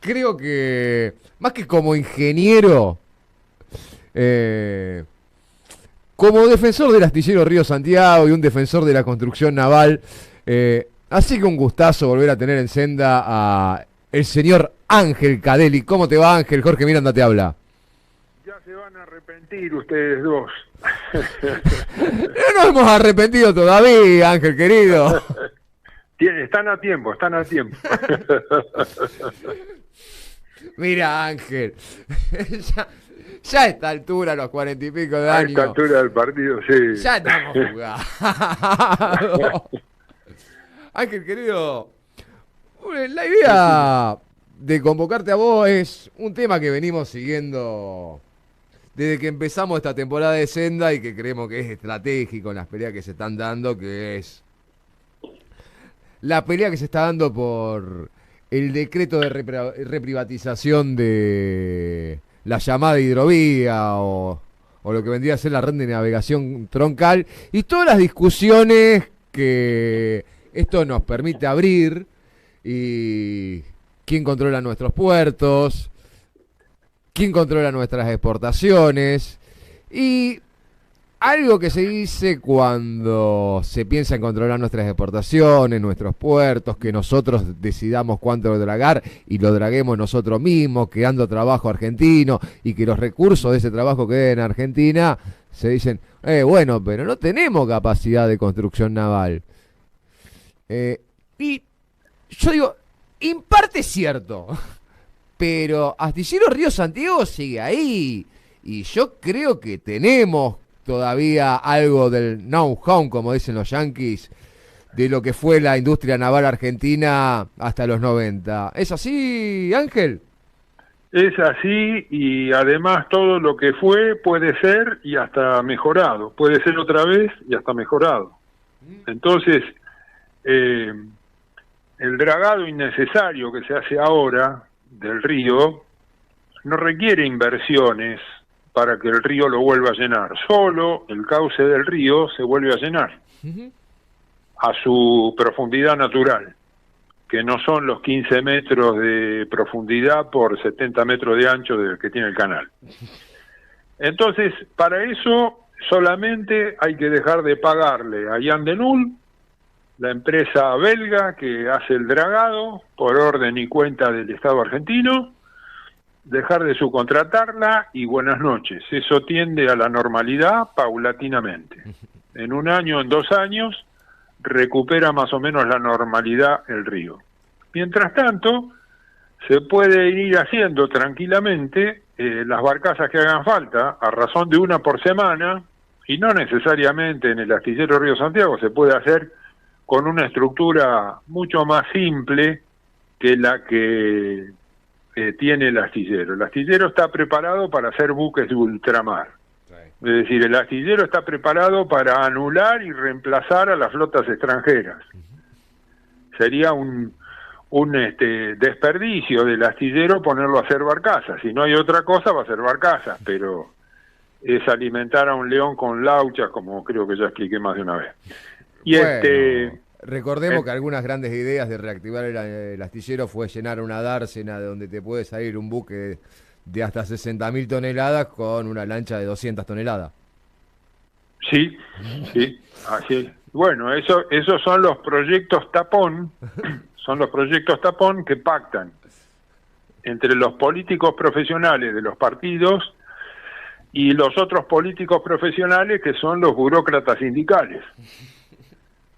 creo que, más que como ingeniero, como defensor del astillero Río Santiago y un defensor de la construcción naval, así que un gustazo volver a tener en senda a el señor Ángel Cadelli. ¿Cómo te va, Ángel? Jorge Miranda te habla. Ya se van a arrepentir ustedes dos. No nos hemos arrepentido todavía, Ángel querido. Están a tiempo, están a tiempo. Mira, Ángel, ya a esta altura, a los 40 y pico de A años, esta altura del partido, sí. ya estamos jugados. Ángel querido, la idea de convocarte a vos es un tema que venimos siguiendo desde que empezamos esta temporada de Senda y que creemos que es estratégico en las peleas que se están dando, que es la pelea que se está dando por el decreto de reprivatización de la llamada hidrovía o lo que vendría a ser la red de navegación troncal y todas las discusiones que esto nos permite abrir y quién controla nuestros puertos, quién controla nuestras exportaciones y algo que se dice cuando se piensa en controlar nuestras exportaciones, nuestros puertos, que nosotros decidamos cuánto dragar y lo draguemos nosotros mismos, creando trabajo argentino y que los recursos de ese trabajo queden en Argentina, se dicen, bueno, pero no tenemos capacidad de construcción naval. Y yo digo, en parte es cierto, pero Astillero Río Santiago sigue ahí y yo creo que tenemos todavía algo del know-how, como dicen los yanquis, de lo que fue la industria naval argentina hasta los 90. ¿Es así, Ángel? Es así y además todo lo que fue puede ser y hasta mejorado. Puede ser otra vez y hasta mejorado. Entonces, el dragado innecesario que se hace ahora del río no requiere inversiones para que el río lo vuelva a llenar. Solo el cauce del río se vuelve a llenar a su profundidad natural, que no son los 15 metros de profundidad por 70 metros de ancho del que tiene el canal. Entonces, para eso solamente hay que dejar de pagarle a Jan de Null, la empresa belga que hace el dragado por orden y cuenta del Estado argentino, dejar de subcontratarla y buenas noches. Eso tiende a la normalidad paulatinamente. En un año, en 2 años, recupera más o menos la normalidad el río. Mientras tanto, se puede ir haciendo tranquilamente las barcazas que hagan falta, a razón de una por semana, y no necesariamente en el astillero Río Santiago, se puede hacer con una estructura mucho más simple que la que tiene el astillero. El astillero está preparado para hacer buques de ultramar. Es decir, el astillero está preparado para anular y reemplazar a las flotas extranjeras. Sería un desperdicio del astillero ponerlo a hacer barcazas. Si no hay otra cosa, va a ser barcazas, pero es alimentar a un león con lauchas, como creo que ya expliqué más de una vez. Y bueno, recordemos que algunas grandes ideas de reactivar el astillero fue llenar una dársena de donde te puede salir un buque de hasta 60.000 toneladas con una lancha de 200 toneladas. Sí, sí, así. Bueno, esos son los proyectos tapón, que pactan entre los políticos profesionales de los partidos y los otros políticos profesionales que son los burócratas sindicales.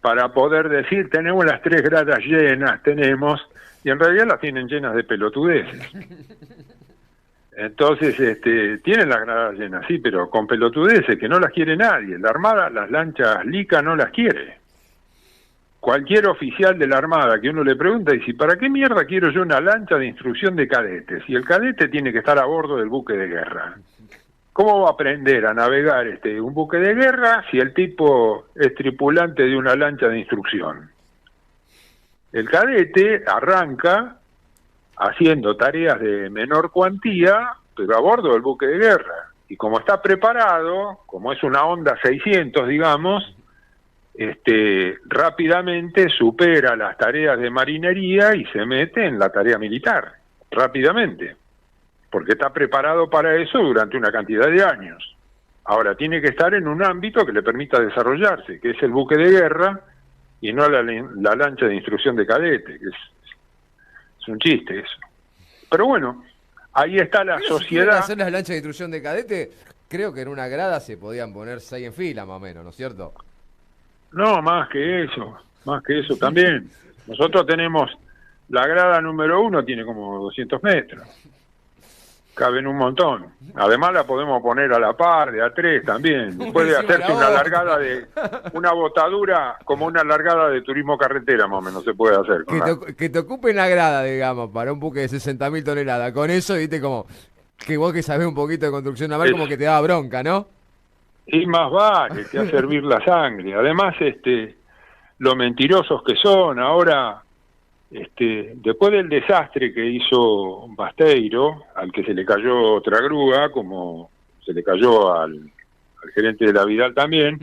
Para poder decir, tenemos las 3 gradas llenas, y en realidad las tienen llenas de pelotudeces. Entonces, tienen las gradas llenas, sí, pero con pelotudeces que no las quiere nadie. La Armada, las lanchas Lica no las quiere. Cualquier oficial de la Armada que uno le pregunta, dice, ¿para qué mierda quiero yo una lancha de instrucción de cadetes? Y el cadete tiene que estar a bordo del buque de guerra. ¿Cómo va a aprender a navegar un buque de guerra si el tipo es tripulante de una lancha de instrucción? El cadete arranca haciendo tareas de menor cuantía, pero a bordo del buque de guerra. Y como está preparado, como es una Honda 600, digamos, rápidamente supera las tareas de marinería y se mete en la tarea militar. rápidamente, porque está preparado para eso durante una cantidad de años. Ahora, tiene que estar en un ámbito que le permita desarrollarse, que es el buque de guerra y no la lancha de instrucción de cadete, que es un chiste eso. Pero bueno, ahí está la sociedad. Si hacer las lanchas de instrucción de cadete, creo que en una grada se podían poner 6 en fila, más o menos, ¿no es cierto? No, más que eso también. Nosotros tenemos, la grada número 1 tiene como 200 metros. Caben un montón. Además la podemos poner a la par, de a 3 también. Puede hacerse una largada una botadura, como una largada de turismo carretera, más o menos se puede hacer. Que te ocupen la grada, digamos, para un buque de 60.000 toneladas. Con eso, viste, como que vos que sabés un poquito de construcción naval, como que te da bronca, ¿no? Y más vale, te hace hervir la sangre. Además, lo mentirosos que son. Ahora, después del desastre que hizo Basteiro, al que se le cayó otra grúa, como se le cayó al gerente de la Vidal también,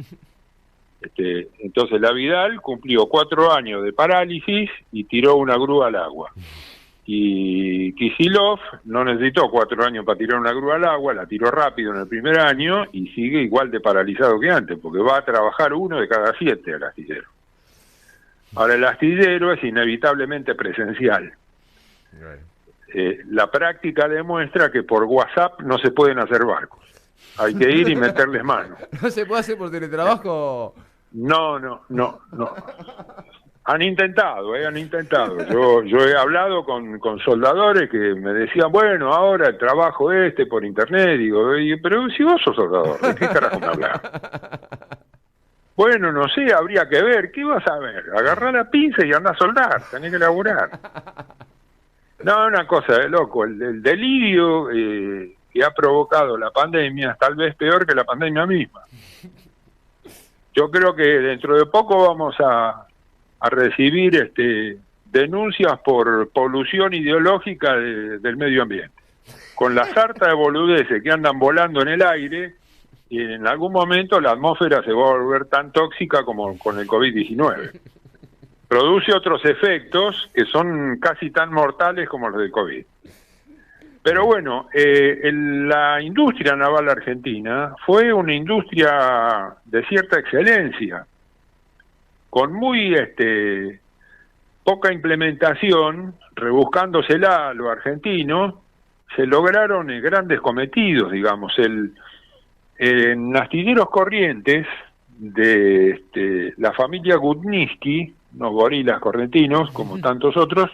entonces la Vidal cumplió 4 años de parálisis y tiró una grúa al agua. Y Kicillof no necesitó 4 años para tirar una grúa al agua, la tiró rápido en el primer año y sigue igual de paralizado que antes, porque va a trabajar 1 de cada 7 al astillero. Ahora, el astillero es inevitablemente presencial. La práctica demuestra que por WhatsApp no se pueden hacer barcos. Hay que ir y meterles mano. ¿No se puede hacer por teletrabajo? No. Han intentado. Yo he hablado con soldadores que me decían, bueno, ahora el trabajo por internet. Digo, pero si vos sos soldador, ¿de qué carajo me hablas? Bueno, no sé, habría que ver. ¿Qué vas a ver? Agarrá la pinza y andá a soldar, tenés que laburar. No, una cosa de loco. El delirio que ha provocado la pandemia es tal vez peor que la pandemia misma. Yo creo que dentro de poco vamos a recibir denuncias por polución ideológica del medio ambiente. Con la sarta de boludeces que andan volando en el aire, y en algún momento la atmósfera se va a volver tan tóxica como con el COVID-19. Produce otros efectos que son casi tan mortales como los del COVID. Pero bueno, la industria naval argentina fue una industria de cierta excelencia, con muy poca implementación, rebuscándosela a lo argentino, se lograron grandes cometidos, digamos. En Astilleros Corrientes, de la familia Gutniski, unos gorilas correntinos, como tantos otros,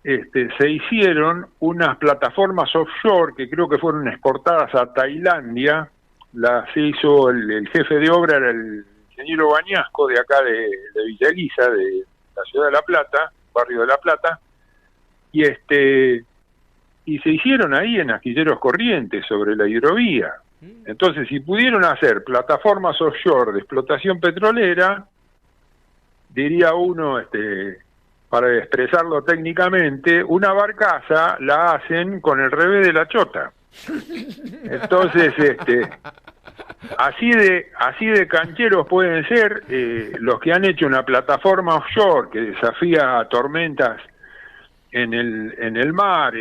se hicieron unas plataformas offshore que creo que fueron exportadas a Tailandia. Las hizo el jefe de obra, era el ingeniero Bañasco, de acá de Villa Elisa, de la ciudad de La Plata, barrio de La Plata, y se hicieron ahí en Astilleros Corrientes, sobre la hidrovía. Entonces, si pudieron hacer plataformas offshore de explotación petrolera, diría uno, para expresarlo técnicamente, una barcaza la hacen con el revés de la chota. Entonces, así de cancheros pueden ser los que han hecho una plataforma offshore que desafía a tormentas en el mar,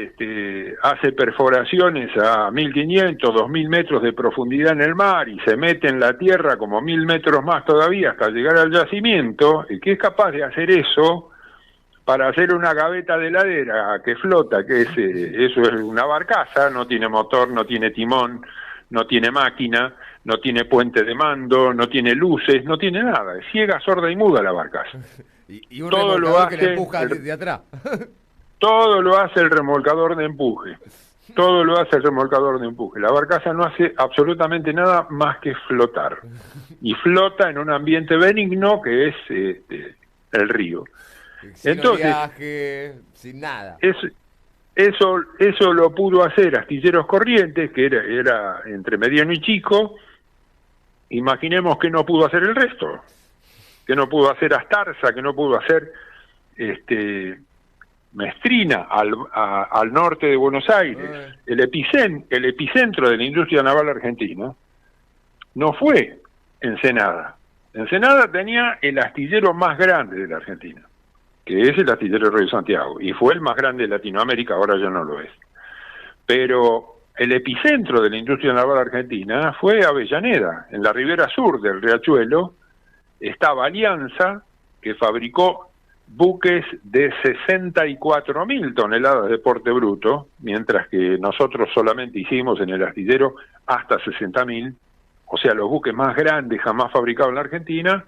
hace perforaciones a 1.500, 2.000 metros de profundidad en el mar y se mete en la tierra como 1.000 metros más todavía hasta llegar al yacimiento, y que es capaz de hacer eso para hacer una gaveta de heladera que flota, que eso es una barcaza, no tiene motor, no tiene timón, no tiene máquina, no tiene puente de mando, no tiene luces, no tiene nada, es ciega, sorda y muda la barcaza. Y un todo remolcador que le empuja desde atrás. Todo lo hace el remolcador de empuje. Todo lo hace el remolcador de empuje. La barcaza no hace absolutamente nada más que flotar. Y flota en un ambiente benigno que es el río. Sin oleaje, sin nada. Eso lo pudo hacer Astilleros Corrientes, que era entre mediano y chico. Imaginemos que no pudo hacer el resto. Que no pudo hacer Astarza, que no pudo hacer Mestrina al norte de Buenos Aires. El epicentro de la industria naval argentina no fue Ensenada. Ensenada tenía el astillero más grande de la Argentina. que es el astillero Río Santiago, y fue el más grande de Latinoamérica, ahora ya no lo es. Pero el epicentro de la industria naval argentina fue Avellaneda, en la ribera sur del Riachuelo. Estaba Alianza, que fabricó buques de 64.000 toneladas de porte bruto, mientras que nosotros solamente hicimos en el astillero hasta 60.000, o sea, los buques más grandes jamás fabricados en la Argentina,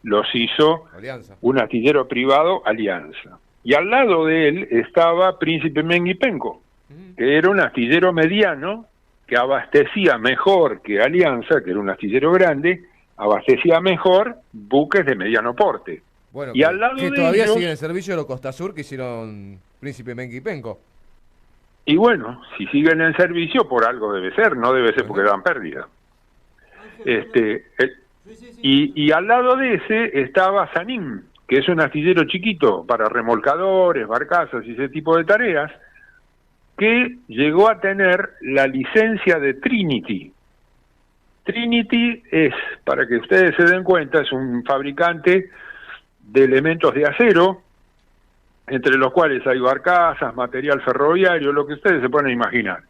los hizo Alianza. un astillero privado, Alianza. Y al lado de él estaba Príncipe Menguipenco, que era un astillero mediano que abastecía mejor que Alianza, que era un astillero grande, abastecía mejor buques de mediano porte. Bueno, y al lado que de todavía ellos, sigue el servicio de los Costa Sur que hicieron Príncipe Menguipenco. y bueno, si siguen en servicio, por algo debe ser, no debe ser porque dan pérdida. Y al lado de ese estaba Sanim, que es un astillero chiquito para remolcadores, barcazas y ese tipo de tareas, que llegó a tener la licencia de Trinity. Trinity es, para que ustedes se den cuenta, es un fabricante de elementos de acero, entre los cuales hay barcazas, material ferroviario, lo que ustedes se pueden imaginar.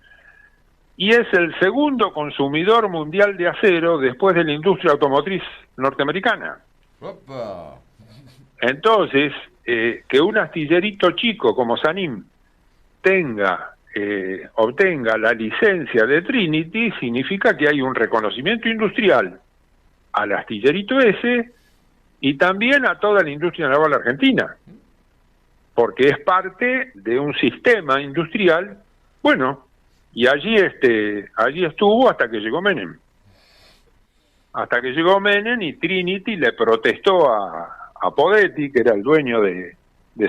Y es el segundo consumidor mundial de acero después de la industria automotriz norteamericana. Opa. Entonces, que un astillerito chico como Sanim obtenga la licencia de Trinity significa que hay un reconocimiento industrial al astillerito ese y también a toda la industria naval argentina, porque es parte de un sistema industrial, bueno, y allí estuvo hasta que llegó Menem. Hasta que llegó Menem y Trinity le protestó a Podetti, que era el dueño de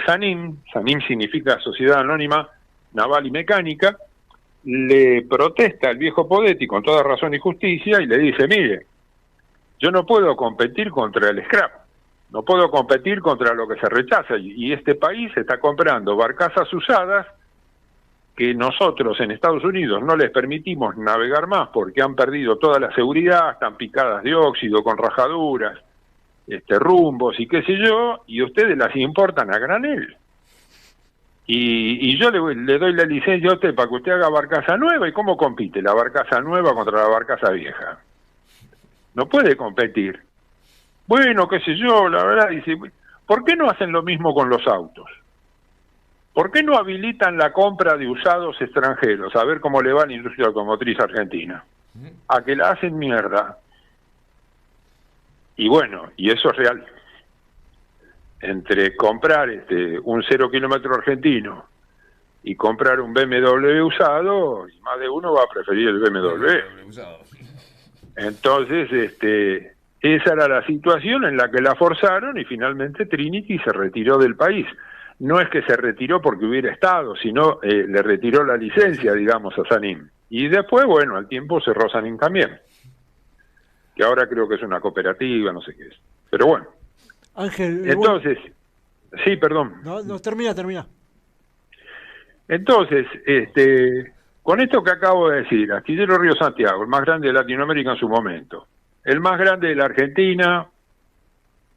Sanim. Sanim significa Sociedad Anónima Naval y Mecánica. Le protesta al viejo Podetti con toda razón y justicia y le dice, mire, yo no puedo competir contra el scrap, no puedo competir contra lo que se rechaza, y este país está comprando barcazas usadas que nosotros en Estados Unidos no les permitimos navegar más porque han perdido toda la seguridad, están picadas de óxido con rajaduras, rumbos y qué sé yo, y ustedes las importan a granel. Y yo le doy la licencia a usted para que usted haga barcaza nueva. ¿Y cómo compite la barcaza nueva contra la barcaza vieja? No puede competir. Bueno, qué sé yo, la verdad, dice, ¿por qué no hacen lo mismo con los autos? ¿Por qué no habilitan la compra de usados extranjeros? A ver cómo le va a la industria automotriz argentina. A que la hacen mierda. Y bueno, y eso es real. Entre comprar un 0 kilómetro argentino y comprar un BMW usado, y más de uno va a preferir el BMW. Entonces, esa era la situación en la que la forzaron y finalmente Trinity se retiró del país. No es que se retiró porque hubiera estado, sino le retiró la licencia, digamos, a Sanim. Y después, bueno, al tiempo cerró Sanim también, que ahora creo que es una cooperativa, no sé qué es. Pero bueno. Ángel, entonces, sí, perdón. No, termina. Entonces, con esto que acabo de decir, Astillero Río Santiago, el más grande de Latinoamérica en su momento, el más grande de la Argentina,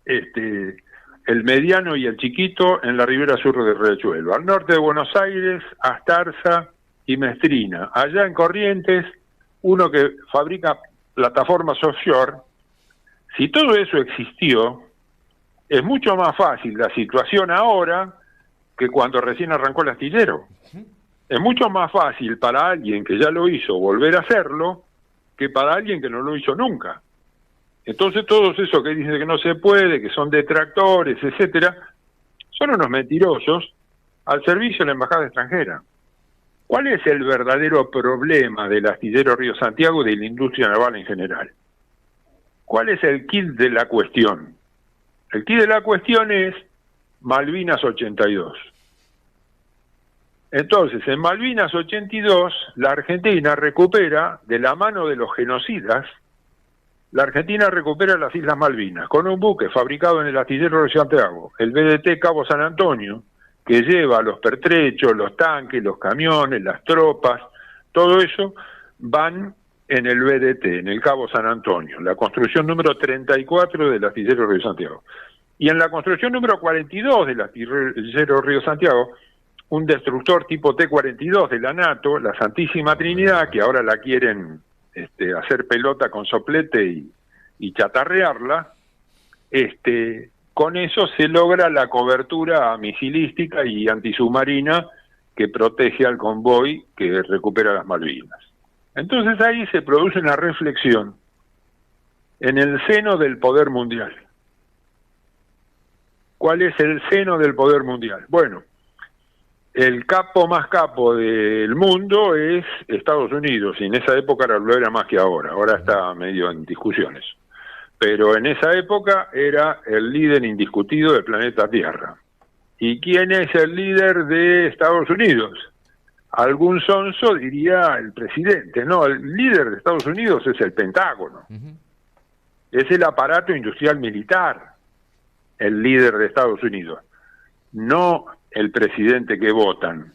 el mediano y el chiquito en la ribera sur del Riachuelo, al norte de Buenos Aires, Astarza y Mestrina, allá en Corrientes, uno que fabrica plataformas offshore. Si todo eso existió, es mucho más fácil la situación ahora que cuando recién arrancó el astillero. Es mucho más fácil para alguien que ya lo hizo volver a hacerlo que para alguien que no lo hizo nunca. Entonces todos esos que dicen que no se puede, que son detractores, etcétera, son unos mentirosos al servicio de la embajada extranjera. ¿Cuál es el verdadero problema del astillero Río Santiago y de la industria naval en general? ¿Cuál es el kit de la cuestión? El kit de la cuestión es Malvinas 82. Entonces, en Malvinas 82, la Argentina recupera, de la mano de los genocidas, la Argentina recupera las Islas Malvinas con un buque fabricado en el astillero de Santiago, el BDT Cabo San Antonio, que lleva los pertrechos, los tanques, los camiones, las tropas, todo eso van en el BDT, en el Cabo San Antonio, la construcción número 34 del astillero de Santiago. Y en la construcción número 42 del astillero Río Santiago, un destructor tipo T-42 de la NATO, la Santísima Trinidad, que ahora la quieren hacer pelota con soplete y chatarrearla, con eso se logra la cobertura misilística y antisubmarina que protege al convoy que recupera las Malvinas. Entonces ahí se produce una reflexión en el seno del poder mundial. ¿Cuál es el seno del poder mundial? Bueno, el capo más capo del mundo es Estados Unidos, y en esa época lo era más que ahora está medio en discusiones. Pero en esa época era el líder indiscutido del planeta Tierra. ¿Y quién es el líder de Estados Unidos? Algún sonso diría el presidente. No, el líder de Estados Unidos es el Pentágono. Es el aparato industrial militar, el líder de Estados Unidos. No el presidente que votan,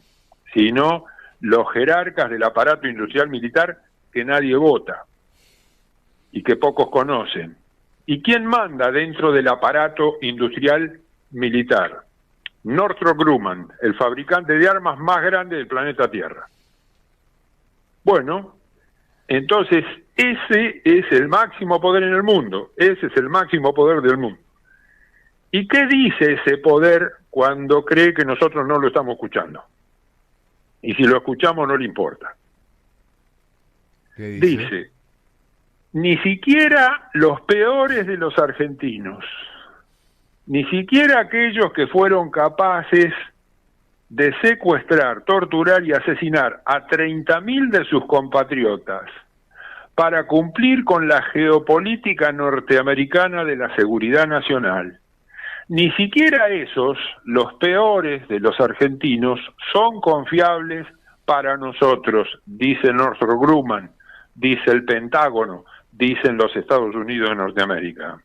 sino los jerarcas del aparato industrial militar que nadie vota y que pocos conocen. ¿Y quién manda dentro del aparato industrial militar? Northrop Grumman, el fabricante de armas más grande del planeta Tierra. Bueno, entonces ese es el máximo poder en el mundo, ese es el máximo poder del mundo. ¿Y qué dice ese poder cuando cree que nosotros no lo estamos escuchando? Y si lo escuchamos no le importa. ¿Qué dice? Dice, ni siquiera los peores de los argentinos, ni siquiera aquellos que fueron capaces de secuestrar, torturar y asesinar a 30.000 de sus compatriotas para cumplir con la geopolítica norteamericana de la seguridad nacional, ni siquiera esos, los peores de los argentinos, son confiables para nosotros, dice Northrop Grumman, dice el Pentágono, dicen los Estados Unidos de Norteamérica.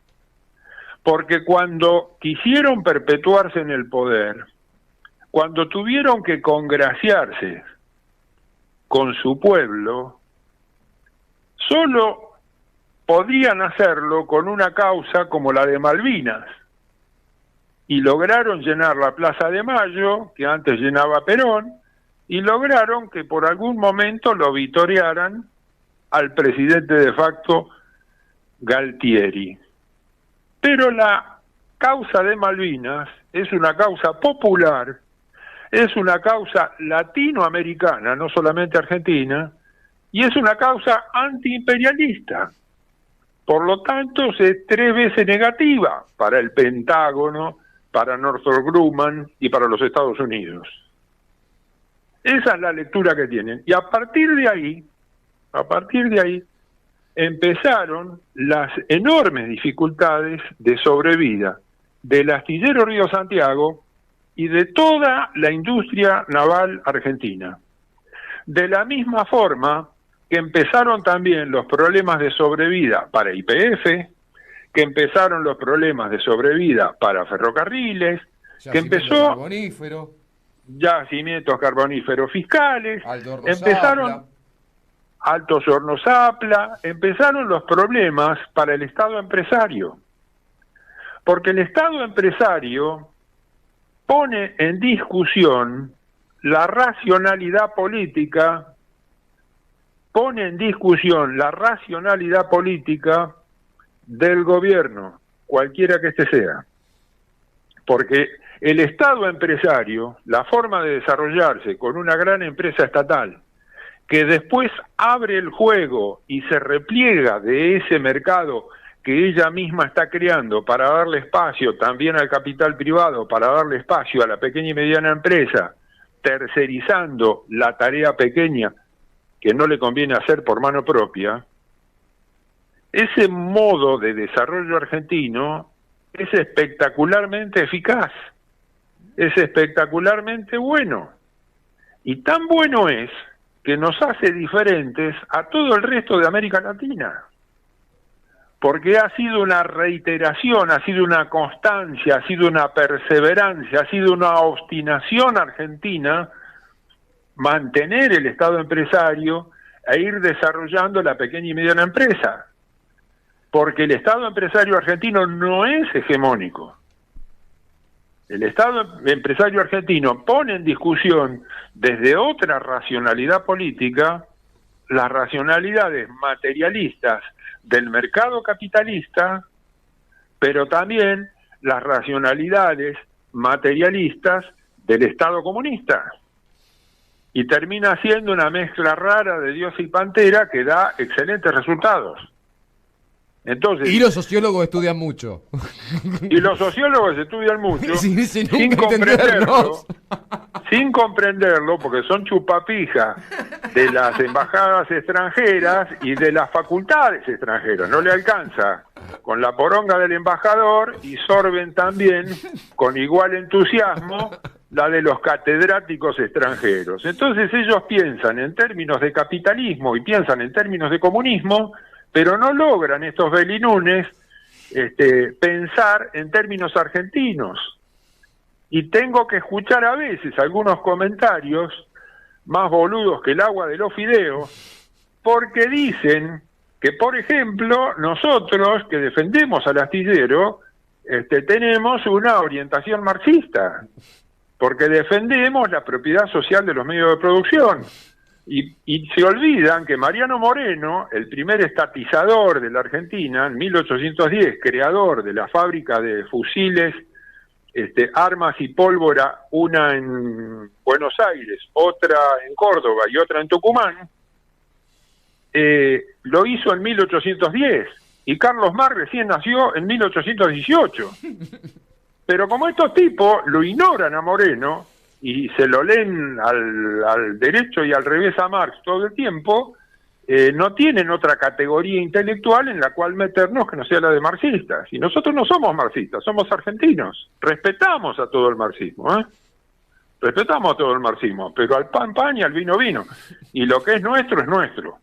Porque cuando quisieron perpetuarse en el poder, cuando tuvieron que congraciarse con su pueblo, solo podrían hacerlo con una causa como la de Malvinas. Y lograron llenar la Plaza de Mayo, que antes llenaba Perón, y lograron que por algún momento lo vitorearan al presidente de facto Galtieri. Pero la causa de Malvinas es una causa popular, es una causa latinoamericana, no solamente argentina, y es una causa antiimperialista. Por lo tanto, es 3 veces negativa para el Pentágono, para Northrop Grumman y para los Estados Unidos. Esa es la lectura que tienen. Y a partir de ahí, empezaron las enormes dificultades de sobrevida del astillero Río Santiago y de toda la industria naval argentina. De la misma forma que empezaron también los problemas de sobrevida para YPF, que empezaron los problemas de sobrevida para ferrocarriles, que empezó carbonífero, yacimientos carboníferos fiscales, Alto Horno empezaron Zapla. Altos Hornos Zapla, empezaron los problemas para el Estado empresario, porque el Estado empresario pone en discusión la racionalidad política, del gobierno, cualquiera que éste sea. Porque el Estado empresario, la forma de desarrollarse con una gran empresa estatal, que después abre el juego y se repliega de ese mercado que ella misma está creando para darle espacio también al capital privado, para darle espacio a la pequeña y mediana empresa, tercerizando la tarea pequeña que no le conviene hacer por mano propia, ese modo de desarrollo argentino es espectacularmente eficaz, es espectacularmente bueno, y tan bueno es que nos hace diferentes a todo el resto de América Latina, porque ha sido una reiteración, ha sido una constancia, ha sido una perseverancia, ha sido una obstinación argentina mantener el Estado empresario e ir desarrollando la pequeña y mediana empresa, porque el Estado empresario argentino no es hegemónico, El Estado empresario argentino pone en discusión desde otra racionalidad política las racionalidades materialistas del mercado capitalista, pero también las racionalidades materialistas del Estado comunista. Y termina siendo una mezcla rara de Dios y Pantera que da excelentes resultados. Entonces, y los sociólogos estudian mucho. Y los sociólogos estudian mucho sin comprenderlo, porque son chupapijas de las embajadas extranjeras y de las facultades extranjeras. No le alcanza con la poronga del embajador y sorben también con igual entusiasmo la de los catedráticos extranjeros. Entonces ellos piensan en términos de capitalismo y piensan en términos de comunismo, pero no logran estos belinunes pensar en términos argentinos. Y tengo que escuchar a veces algunos comentarios más boludos que el agua de los fideos, porque dicen que, por ejemplo, nosotros que defendemos al astillero, tenemos una orientación marxista, porque defendemos la propiedad social de los medios de producción. Y se olvidan que Mariano Moreno, el primer estatizador de la Argentina, en 1810, creador de la fábrica de fusiles, armas y pólvora, una en Buenos Aires, otra en Córdoba y otra en Tucumán, lo hizo en 1810, y Carlos Marx recién nació en 1818. Pero como estos tipos lo ignoran a Moreno, y se lo leen al derecho y al revés a Marx todo el tiempo, no tienen otra categoría intelectual en la cual meternos que no sea la de marxistas. Y nosotros no somos marxistas, somos argentinos. Respetamos a todo el marxismo, respetamos a todo el marxismo, pero al pan pan y al vino vino. Y lo que es nuestro es nuestro.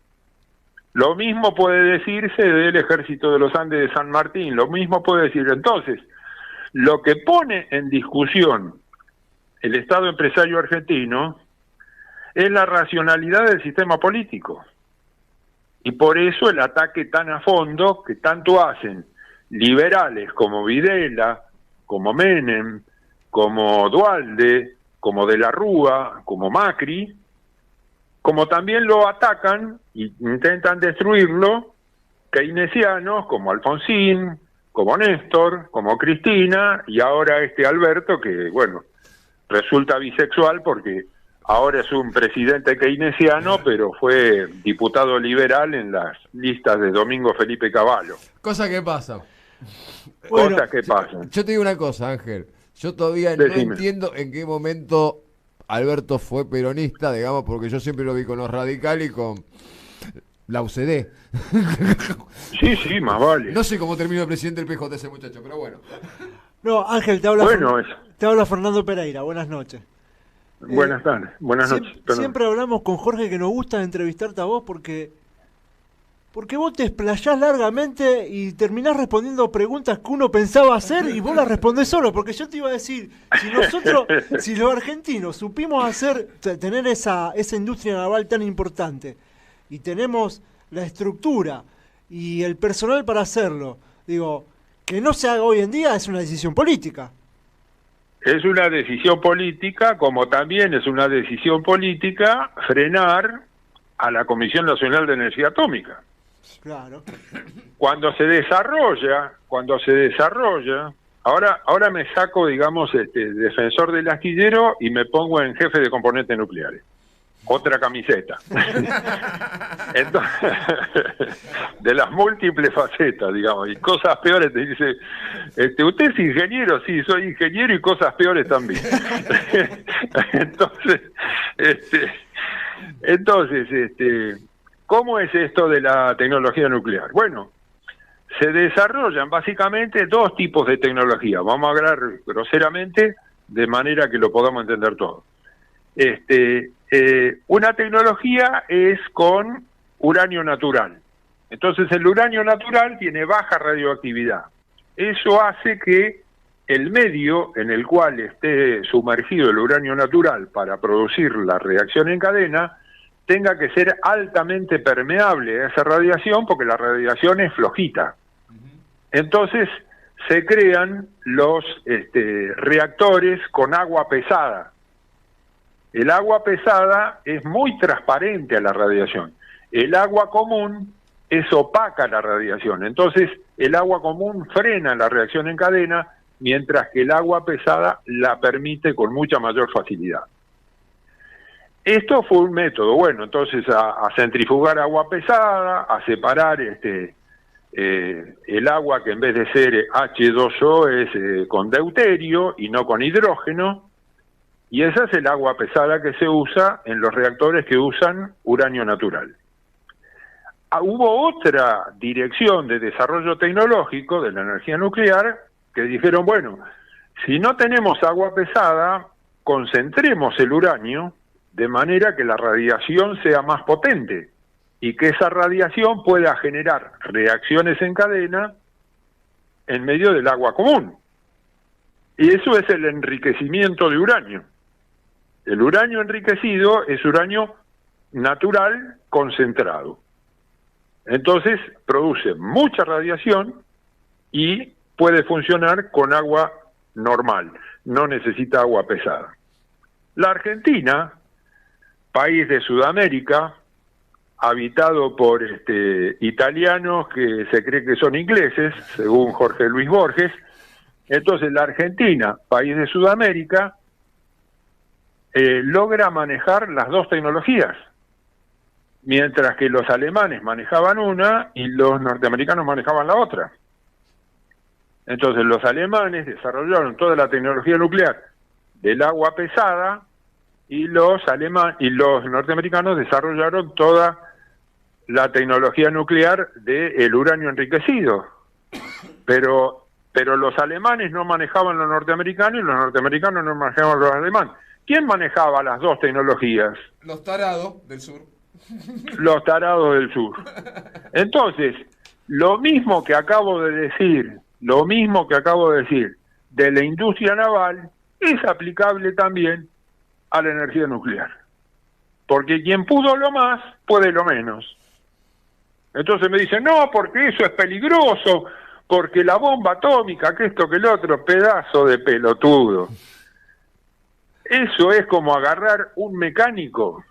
Lo mismo puede decirse del Ejército de los Andes de San Martín, lo mismo puede decir. Entonces, lo que pone en discusión el Estado empresario argentino es la racionalidad del sistema político. Y por eso el ataque tan a fondo que tanto hacen liberales como Videla, como Menem, como Duhalde, como De la Rúa, como Macri, como también lo atacan e intentan destruirlo keynesianos como Alfonsín, como Néstor, como Cristina, y ahora Alberto, que bueno, resulta bisexual porque ahora es un presidente keynesiano, pero fue diputado liberal en las listas de Domingo Felipe Cavallo. Cosa que pasa. Cosas que pasan. Yo te digo una cosa, Ángel. Yo todavía no entiendo en qué momento Alberto fue peronista, digamos, porque yo siempre lo vi con los radicales y con la UCD. Sí, más vale. No sé cómo terminó el presidente del PJ ese muchacho, pero bueno. No, Ángel, te habla Fernando Pereira. Buenas noches. Buenas tardes, buenas noches. Siempre hablamos con Jorge que nos gusta entrevistarte a vos porque vos te explayás largamente y terminás respondiendo preguntas que uno pensaba hacer y vos las respondés solo. Porque yo te iba a decir, si los argentinos supimos tener esa industria naval tan importante y tenemos la estructura y el personal para hacerlo, digo, que no se haga hoy en día es una decisión política. Es una decisión política, como también es una decisión política frenar a la Comisión Nacional de Energía Atómica. Claro. Cuando se desarrolla, ahora me saco, digamos, defensor del astillero y me pongo en jefe de componentes nucleares. Otra camiseta. Entonces, de las múltiples facetas, digamos, y cosas peores te dice, ¿usted es ingeniero? Sí, soy ingeniero y cosas peores también. Entonces, ¿cómo es esto de la tecnología nuclear? Bueno, se desarrollan básicamente dos tipos de tecnología. Vamos a hablar groseramente de manera que lo podamos entender todo. Una tecnología es con uranio natural. Entonces el uranio natural tiene baja radioactividad. Eso hace que el medio en el cual esté sumergido el uranio natural para producir la reacción en cadena tenga que ser altamente permeable a esa radiación, porque la radiación es flojita. Entonces se crean los reactores con agua pesada. El agua pesada es muy transparente a la radiación. El agua común es opaca a la radiación. Entonces, el agua común frena la reacción en cadena, mientras que el agua pesada la permite con mucha mayor facilidad. Esto fue un método, bueno, entonces a centrifugar agua pesada, a separar el agua que en vez de ser H2O es con deuterio y no con hidrógeno, y esa es el agua pesada que se usa en los reactores que usan uranio natural. Hubo otra dirección de desarrollo tecnológico de la energía nuclear que dijeron, bueno, si no tenemos agua pesada, concentremos el uranio de manera que la radiación sea más potente y que esa radiación pueda generar reacciones en cadena en medio del agua común. Y eso es el enriquecimiento de uranio. El uranio enriquecido es uranio natural concentrado. Entonces produce mucha radiación y puede funcionar con agua normal, no necesita agua pesada. La Argentina, país de Sudamérica, habitado por italianos que se cree que son ingleses, según Jorge Luis Borges. Entonces la Argentina, país de Sudamérica, logra manejar las dos tecnologías, mientras que los alemanes manejaban una y los norteamericanos manejaban la otra. Entonces los alemanes desarrollaron toda la tecnología nuclear del agua pesada y los norteamericanos desarrollaron toda la tecnología nuclear del uranio enriquecido. Pero los alemanes no manejaban los norteamericanos y los norteamericanos no manejaban los alemanes. ¿Quién manejaba las dos tecnologías? Los tarados del sur. Los tarados del sur. Entonces, lo mismo que acabo de decir de la industria naval es aplicable también a la energía nuclear. Porque quien pudo lo más, puede lo menos. Entonces me dicen, no, porque eso es peligroso, porque la bomba atómica, que esto, que el otro, pedazo de pelotudo. Eso es como agarrar un mecánico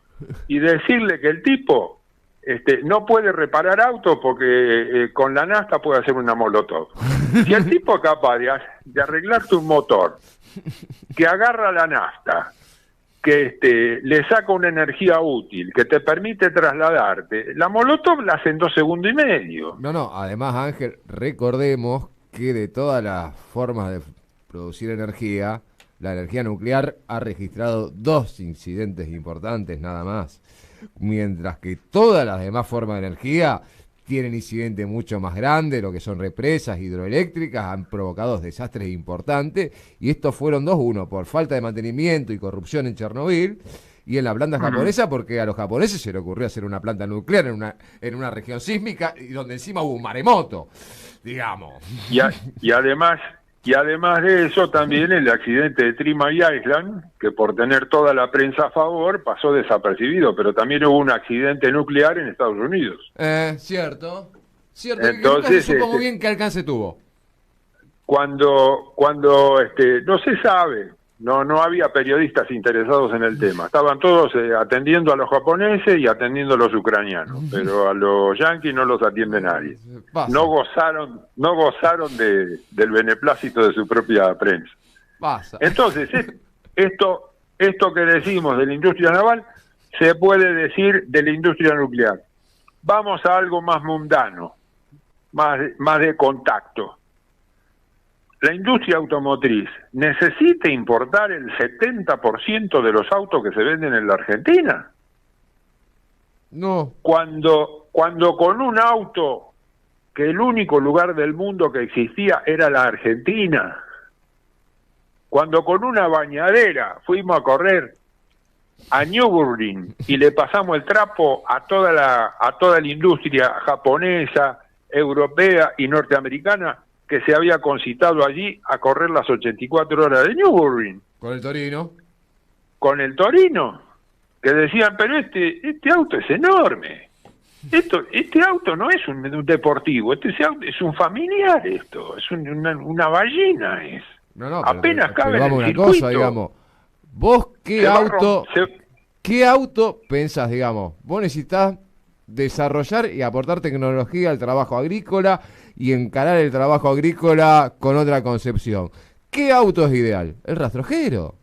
y decirle que el tipo no puede reparar autos porque con la nafta puede hacer una molotov. Si el tipo es capaz de arreglarte un motor, que agarra la nafta, que le saca una energía útil, que te permite trasladarte, la molotov la hace en 2 segundos y medio. No, además, Ángel, recordemos que de todas las formas de producir energía, la energía nuclear ha registrado 2 incidentes importantes nada más, mientras que todas las demás formas de energía tienen incidentes mucho más grandes, lo que son represas hidroeléctricas, han provocado desastres importantes, y estos fueron 2, uno por falta de mantenimiento y corrupción en Chernobyl, y en la planta japonesa porque a los japoneses se le ocurrió hacer una planta nuclear en una región sísmica y donde encima hubo un maremoto, digamos. Y además de eso también el accidente de Three Mile Island, que por tener toda la prensa a favor pasó desapercibido, pero también hubo un accidente nuclear en Estados Unidos. Cierto. Entonces, que nunca se supo muy bien qué alcance tuvo. Cuando no se sabe, no había periodistas interesados en el tema, estaban todos atendiendo a los japoneses y atendiendo a los ucranianos, pero a los yanquis no los atiende nadie. No gozaron del beneplácito de su propia prensa. Entonces, esto que decimos de la industria naval se puede decir de la industria nuclear. Vamos a algo más mundano, más de contacto. La industria automotriz necesita importar el 70% de los autos que se venden en la Argentina. No. Cuando con un auto, que el único lugar del mundo que existía era la Argentina, cuando con una bañadera fuimos a correr a Nürburgring y le pasamos el trapo a toda la industria japonesa, europea y norteamericana, que se había concitado allí a correr las 84 horas de Nürburgring. Con el Torino. Con el Torino, que decían, pero este auto es enorme. Este auto no es un deportivo, ese auto es un familiar, esto es una ballena, es. No, Apenas pero cabe en vamos el a una circuito. cosa, digamos. ¿Vos Se va a rom- se- qué auto pensás, digamos? Vos necesitás desarrollar y aportar tecnología al trabajo agrícola y encarar el trabajo agrícola con otra concepción. ¿Qué auto es ideal? El rastrojero.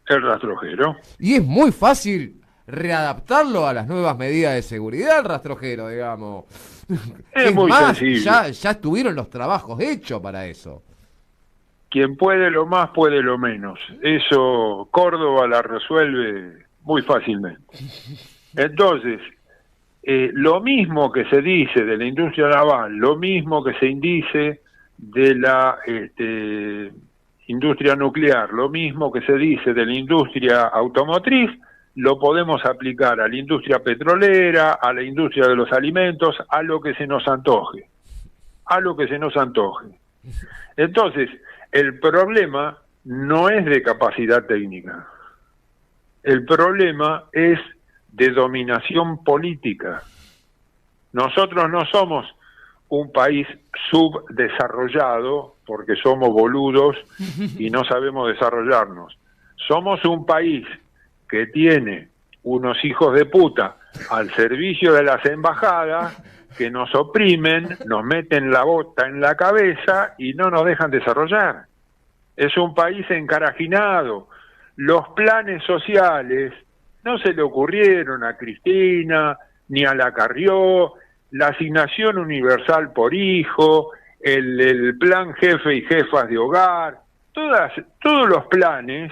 El rastrojero. Y es muy fácil readaptarlo a las nuevas medidas de seguridad, el rastrojero, digamos. Es muy más, sencillo. ya estuvieron los trabajos hechos para eso. Quien puede lo más, puede lo menos. Eso Córdoba la resuelve muy fácilmente. Entonces, lo mismo que se dice de la industria naval, lo mismo que se dice de la industria nuclear, lo mismo que se dice de la industria automotriz, lo podemos aplicar a la industria petrolera, a la industria de los alimentos, a lo que se nos antoje. A lo que se nos antoje. Entonces, el problema no es de capacidad técnica. El problema es de dominación política. Nosotros no somos un país subdesarrollado porque somos boludos y no sabemos desarrollarnos. Somos un país que tiene unos hijos de puta al servicio de las embajadas que nos oprimen, nos meten la bota en la cabeza y no nos dejan desarrollar. Es un país encarajinado. Los planes sociales no se le ocurrieron a Cristina ni a la Carrió, la asignación universal por hijo, el plan jefe y jefas de hogar, todos los planes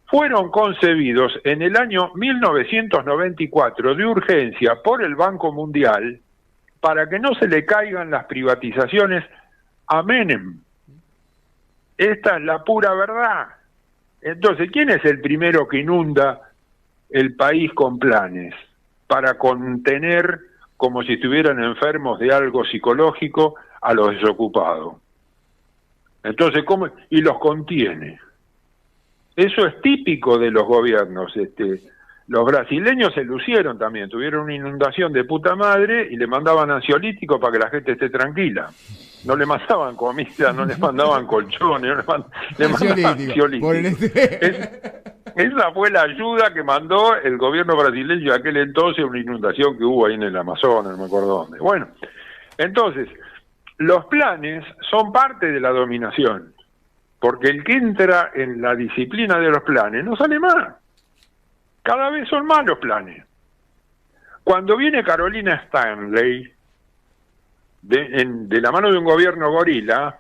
fueron concebidos en el año 1994 de urgencia por el Banco Mundial para que no se le caigan las privatizaciones a Menem. Esta es la pura verdad. Entonces, ¿quién es el primero que inunda el país con planes para contener, como si estuvieran enfermos de algo psicológico, a los desocupados? Entonces, ¿cómo? Y los contiene. Eso es típico de los gobiernos. Los brasileños se lucieron también, tuvieron una inundación de puta madre y le mandaban ansiolíticos para que la gente esté tranquila. No le mandaban comida, no le mandaban colchones, le mandaban ansiolíticos. Esa fue la ayuda que mandó el gobierno brasileño de aquel entonces, una inundación que hubo ahí en el Amazonas, no me acuerdo dónde. Bueno, entonces, los planes son parte de la dominación, porque el que entra en la disciplina de los planes no sale más. Cada vez son más los planes. Cuando viene Carolina Stanley, de la mano de un gobierno gorila,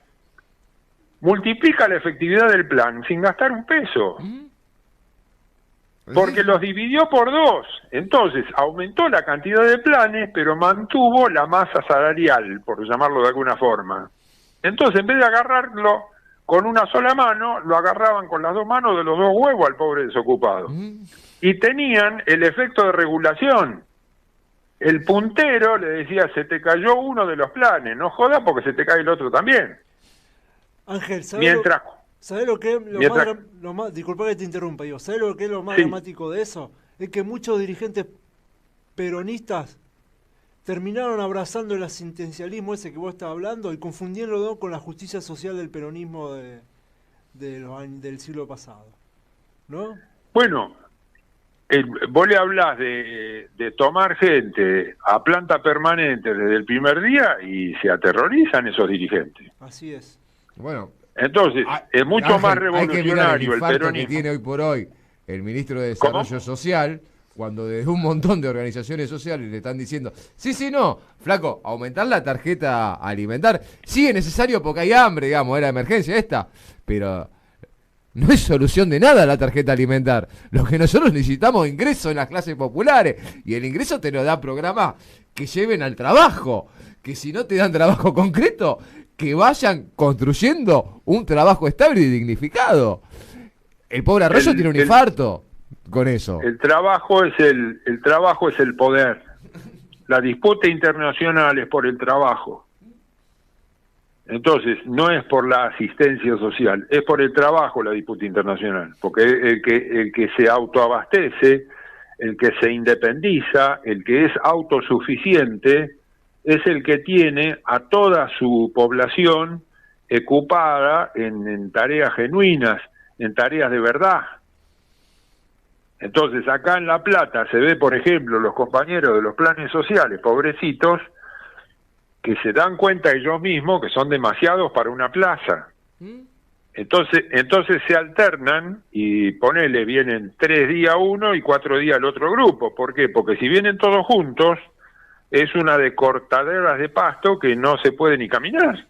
multiplica la efectividad del plan sin gastar un peso. Porque los dividió por 2. Entonces, aumentó la cantidad de planes, pero mantuvo la masa salarial, por llamarlo de alguna forma. Entonces, en vez de agarrarlo con una sola mano, lo agarraban con las 2 manos de los 2 huevos al pobre desocupado. Y tenían el efecto de regulación. El puntero le decía, se te cayó uno de los planes, no jodas porque se te cae el otro también. Ángel, ¿sabes lo que es lo más, disculpa que te interrumpa, digo, ¿sabes lo que es lo más dramático de eso? Es que muchos dirigentes peronistas terminaron abrazando el asistencialismo ese que vos estás hablando y confundiéndolo con la justicia social del peronismo del siglo pasado, ¿no? Bueno, vos le hablás de tomar gente a planta permanente desde el primer día y se aterrorizan esos dirigentes. Así es. Bueno, entonces es mucho Ángel, más revolucionario el peronismo que tiene hoy por hoy el ministro de Desarrollo Social, cuando desde un montón de organizaciones sociales le están diciendo, sí, no, flaco, aumentar la tarjeta alimentar, sí es necesario porque hay hambre, digamos, era emergencia esta, pero no es solución de nada la tarjeta alimentar. Lo que nosotros necesitamos es ingreso en las clases populares, y el ingreso te lo da programas que lleven al trabajo, que si no te dan trabajo concreto, que vayan construyendo un trabajo estable y dignificado. El pobre Arroyo tiene un infarto con eso. El trabajo es el poder. La disputa internacional es por el trabajo. Entonces, no es por la asistencia social, es por el trabajo la disputa internacional, porque el que se autoabastece el que se independiza, el que es autosuficiente, es el que tiene a toda su población ocupada en tareas genuinas, en tareas de verdad. Entonces, acá en La Plata se ve, por ejemplo, los compañeros de los planes sociales, pobrecitos, que se dan cuenta ellos mismos que son demasiados para una plaza. Entonces se alternan y ponele, vienen 3 días uno y 4 días el otro grupo. ¿Por qué? Porque si vienen todos juntos, es una de cortaderas de pasto que no se puede ni caminar.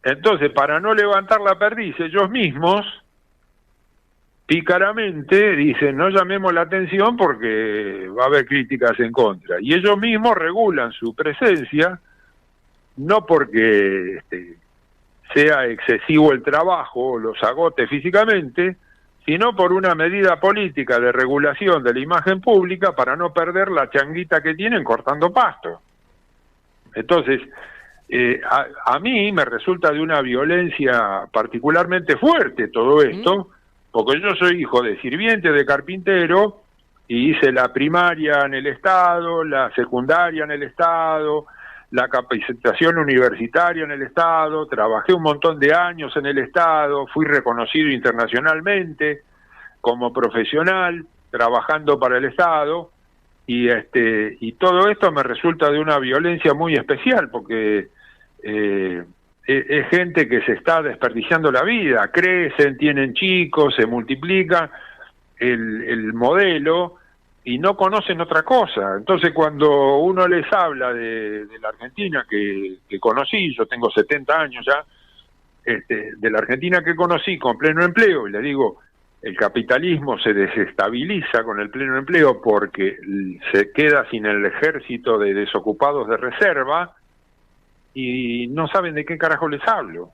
Entonces, para no levantar la perdiz, ellos mismos, pícaramente, dicen, no llamemos la atención porque va a haber críticas en contra. Y ellos mismos regulan su presencia, no porque sea excesivo el trabajo o los agote físicamente, sino por una medida política de regulación de la imagen pública para no perder la changuita que tienen cortando pasto. Entonces, a mí me resulta de una violencia particularmente fuerte todo esto, porque yo soy hijo de sirviente, de carpintero, y hice la primaria en el Estado, la secundaria en el Estado, la capacitación universitaria en el Estado, trabajé un montón de años en el Estado, fui reconocido internacionalmente como profesional, trabajando para el Estado, y todo esto me resulta de una violencia muy especial, porque es gente que se está desperdiciando la vida, crecen, tienen chicos, se multiplica el modelo y no conocen otra cosa. Entonces, cuando uno les habla de la Argentina que conocí, yo tengo 70 años ya, de la Argentina que conocí con pleno empleo, y le digo, el capitalismo se desestabiliza con el pleno empleo porque se queda sin el ejército de desocupados de reserva, y no saben de qué carajo les hablo.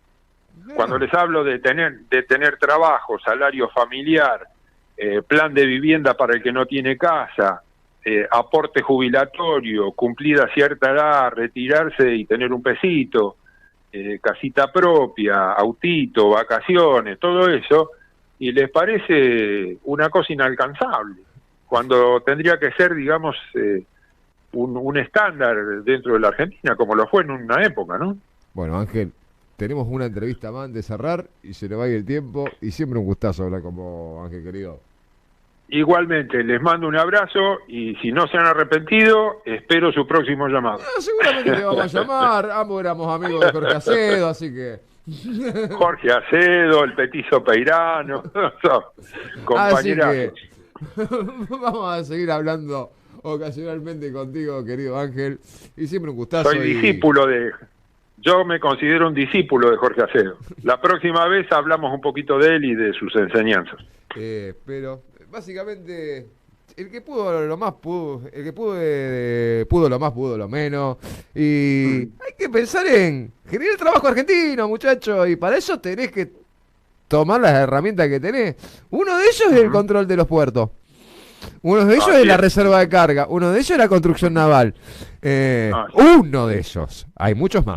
Cuando les hablo de tener trabajo, salario familiar, plan de vivienda para el que no tiene casa, aporte jubilatorio, cumplida cierta edad, retirarse y tener un pesito, casita propia, autito, vacaciones, todo eso, y les parece una cosa inalcanzable, cuando tendría que ser, digamos, un estándar dentro de la Argentina, como lo fue en una época, ¿no? Bueno, Ángel, tenemos una entrevista más de cerrar y se le va a ir el tiempo, y siempre un gustazo hablar con vos, Ángel, querido. Igualmente, les mando un abrazo, y si no se han arrepentido, espero su próximo llamado. Seguramente le vamos a llamar, ambos éramos amigos de Jorge Acedo, así que... Jorge Acedo, el Petizo Peirano, compañerazos. Vamos a seguir hablando ocasionalmente contigo, querido Ángel, y siempre un gustazo. Soy discípulo yo me considero un discípulo de Jorge Acedo. La próxima vez hablamos un poquito de él y de sus enseñanzas. Pero básicamente el que pudo lo más pudo, el que pudo lo más pudo lo menos, y hay que pensar en generar el trabajo argentino, muchachos, y para eso tenés que tomar las herramientas que tenés. Uno de ellos es el control de los puertos. Uno de ellos es la reserva de carga, uno de ellos es la construcción naval. Uno de ellos, hay muchos más.